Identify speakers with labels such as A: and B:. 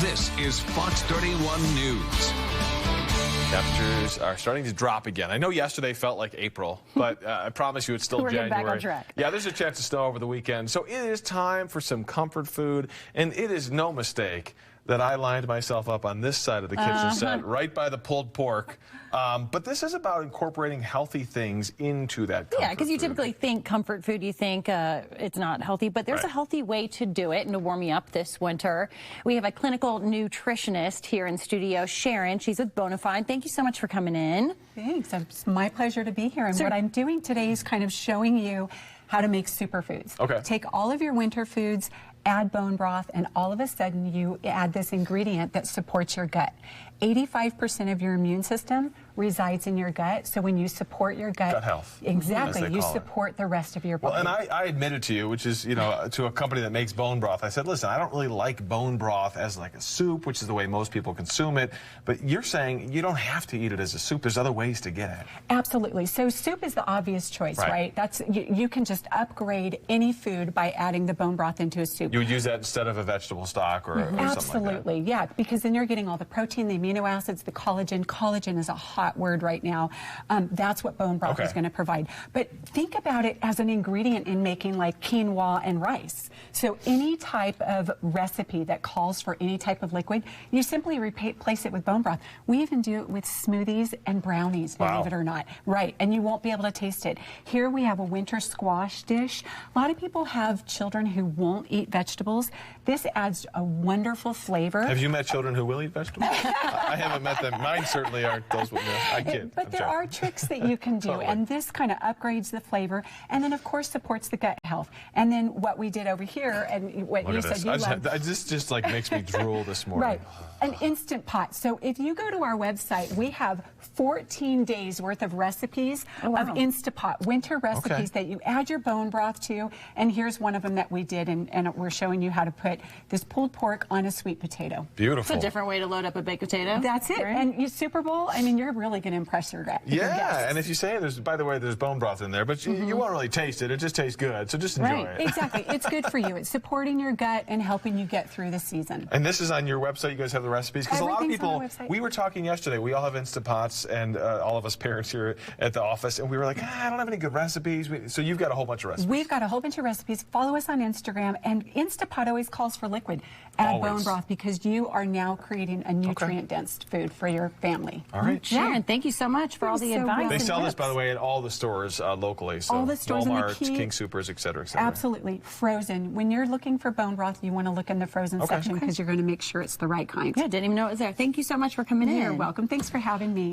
A: This is Fox 31 News.
B: Temperatures are starting to drop again. I know yesterday felt like April, but I promise you it's still January.
C: We're back on track.
B: Yeah, there's a chance of snow over the weekend. So it is time for some comfort food, and it is no mistake that I lined myself up on this side of the kitchen set, right by the pulled pork. But this is about incorporating healthy things into that comfort
C: Yeah, because you
B: food.
C: typically think comfort food, you think it's not healthy, but there's a healthy way to do it and to warm you up this winter. We have a clinical nutritionist here in studio, Sharon. She's with Bonafide. Thank you so much for coming in.
D: Thanks. It's my pleasure to be here. And what I'm doing today is kind of showing you how to make superfoods.
B: Okay.
D: Take all of your winter foods, add bone broth, and all of a sudden you add this ingredient that supports your gut. 85% of your immune system resides in your gut, so when you support your gut
B: health,
D: exactly, you support the rest of your body.
B: Well, and I admitted to you, which is, you know, to a company that makes bone broth, I said, listen, I don't really like bone broth as like a soup, which is the way most people consume it, but you're saying you don't have to eat it as a soup. There's other ways to get it.
D: Absolutely. So soup is the obvious choice, right? That's you can just upgrade any food by adding the bone broth into a soup.
B: You would use that instead of a vegetable stock or something like that.
D: Absolutely, yeah, because then you're getting all the protein, the amino acids, the collagen. Collagen is a hot word right now. That's what bone broth is going to provide. But think about it as an ingredient in making like quinoa and rice. So any type of recipe that calls for any type of liquid, you simply replace it with bone broth. We even do it with smoothies and brownies, believe it or not. Right, and you won't be able to taste it. Here we have a winter squash dish. A lot of people have children who won't eat vegetables. This adds a wonderful flavor.
B: Have you met children who will eat vegetables? I haven't met them. Mine certainly aren't those with me. I kid.
D: But there are tricks that you can do, and this kind of upgrades the flavor, and then of course supports the gut health. And then what we did over here, and what you said you loved.
B: This just like makes me drool this morning.
D: Right, an Instant Pot. So if you go to our website, we have 14 days worth of recipes of Instant Pot, winter recipes that you add your bone broth to, and here's one of them that we did, and we're showing you how to put this pulled pork on a sweet potato.
B: Beautiful.
C: It's a different way to load up a baked potato.
D: That's it.
C: Right?
D: And you Super Bowl, I mean, you're really going to impress your guests.
B: Yeah, and if you say there's, by the way, there's bone broth in there, but you won't really taste it. It just tastes good, so just enjoy it.
D: Exactly. It's good for you. It's supporting your gut and helping you get through the season.
B: And this is on your website. You guys have the recipes? Because a lot of people, we were talking yesterday, we all have Instant Pots, and all of us parents here at the office, and we were like, I don't have any good recipes. So you've got a whole bunch of recipes.
D: We've got a whole bunch of recipes. Follow us on Instagram, and Instant Pot always calls for liquid. Add bone broth, because you are now creating a nutrient-dense food for your family.
B: All right.
C: Sharon, thank you so much for all the advice.
B: They sell this, by the way, at all the stores locally. So
D: all the stores,
B: Walmart,
D: in the
B: King Soopers, et cetera, et cetera.
D: Absolutely. Frozen. When you're looking for bone broth, you want to look in the frozen section because you're going to make sure it's the right kind.
C: Yeah, didn't even know it was there. Thank you so much for coming in.
D: You're welcome. Thanks for having me.